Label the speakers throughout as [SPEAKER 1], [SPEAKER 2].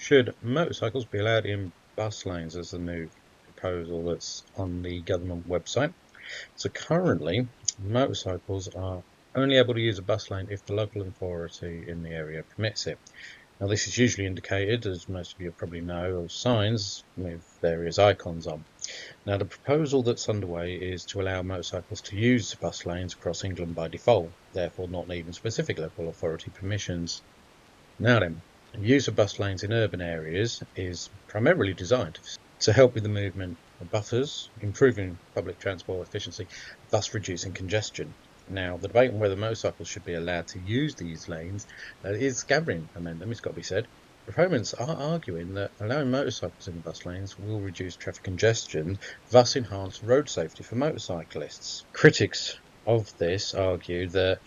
[SPEAKER 1] Should motorcycles be allowed in bus lanes as the new proposal that's on the government website? So currently, motorcycles are only able to use a bus lane if the local authority in the area permits it. Now this is usually indicated, as most of you probably know, of signs with various icons on. Now the proposal that's underway is to allow motorcycles to use bus lanes across England by default, therefore not needing specific local authority permissions. Now then, use of bus lanes in urban areas is primarily designed to help with the movement of buses, improving public transport efficiency, thus reducing congestion. Now, the debate on whether motorcycles should be allowed to use these lanes is gathering momentum, it's got to be said. Proponents are arguing that allowing motorcycles in the bus lanes will reduce traffic congestion, thus enhance road safety for motorcyclists. Critics of this argue that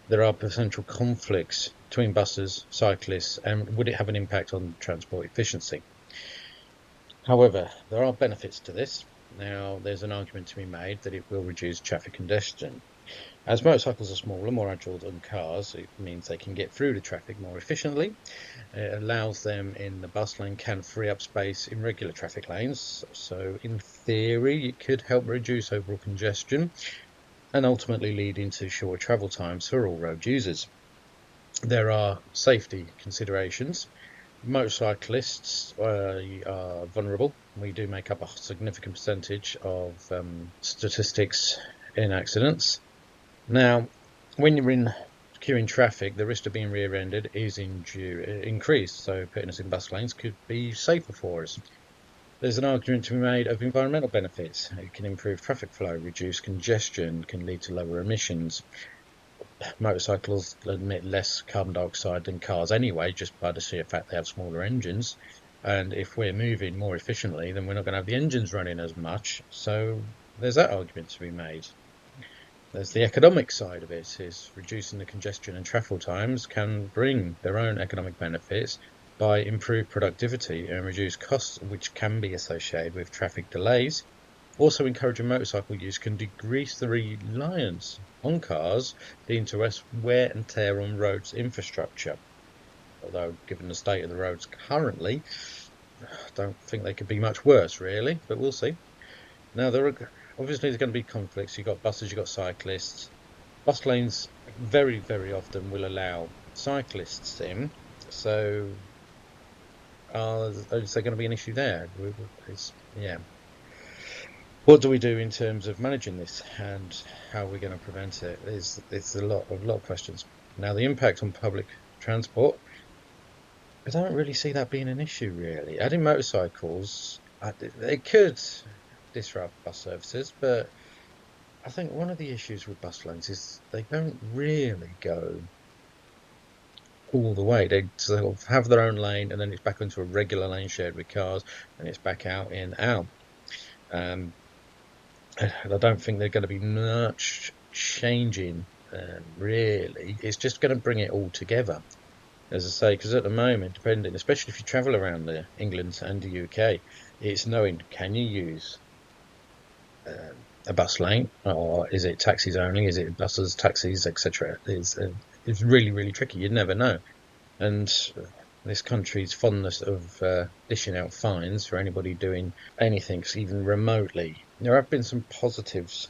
[SPEAKER 1] there are potential conflicts between buses, cyclists, and would it have an impact on transport efficiency? However, there are benefits to this. Now, there's an argument to be made that it will reduce traffic congestion. As motorcycles are smaller, more agile than cars, it means they can get through the traffic more efficiently. It allows them in the bus lane, can free up space in regular traffic lanes. So in theory, it could help reduce overall congestion and ultimately leading to shorter travel times for all road users. There are safety considerations. Motorcyclists are vulnerable. We do make up a significant percentage of statistics in accidents. Now, when you're in queuing traffic, the risk of being rear-ended is increased, so putting us in bus lanes could be safer for us. There's an argument to be made of environmental benefits. It can improve traffic flow, reduce congestion, can lead to lower emissions. Motorcycles emit less carbon dioxide than cars anyway, just by the sheer fact they have smaller engines. And if we're moving more efficiently, then we're not going to have the engines running as much. So there's that argument to be made. There's the economic side of it, is reducing the congestion and travel times can bring their own economic benefits by improved productivity and reduced costs, which can be associated with traffic delays. Also, encouraging motorcycle use can decrease the reliance on cars, leading to less wear and tear on roads infrastructure. Although, given the state of the roads currently, I don't think they could be much worse, really, but we'll see. Now, obviously there's going to be conflicts. You've got buses, you've got cyclists. Bus lanes very, very often will allow cyclists in. So, is there going to be an issue there? Yeah. What do we do in terms of managing this, and how are we going to prevent it? It's a lot of questions. Now, the impact on public transport, I don't really see that being an issue, really. Adding motorcycles, it could disrupt bus services, but I think one of the issues with bus lanes is they don't really go all the way. They sort of have their own lane, and then it's back into a regular lane shared with cars, and it's back out in out. I don't think there's going to be much changing, really. It's just going to bring it all together, as I say, because at the moment, depending, especially if you travel around England and the UK, it's knowing, can you use a bus lane, or is it taxis only? Is it buses, taxis, etc.? It's really, really tricky. You never know. And this country's fondness of dishing out fines for anybody doing anything, even remotely. There have been some positives.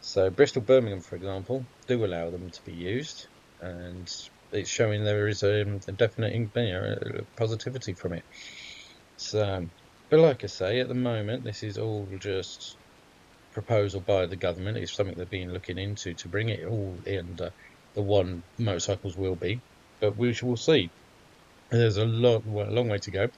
[SPEAKER 1] So Bristol, Birmingham, for example, do allow them to be used, and it's showing there is a definite positivity from it. So, but like I say, at the moment, this is all just proposal by the government. It's something they've been looking into to bring it all under the one motorcycles will be, but we will see. There's a long way to go.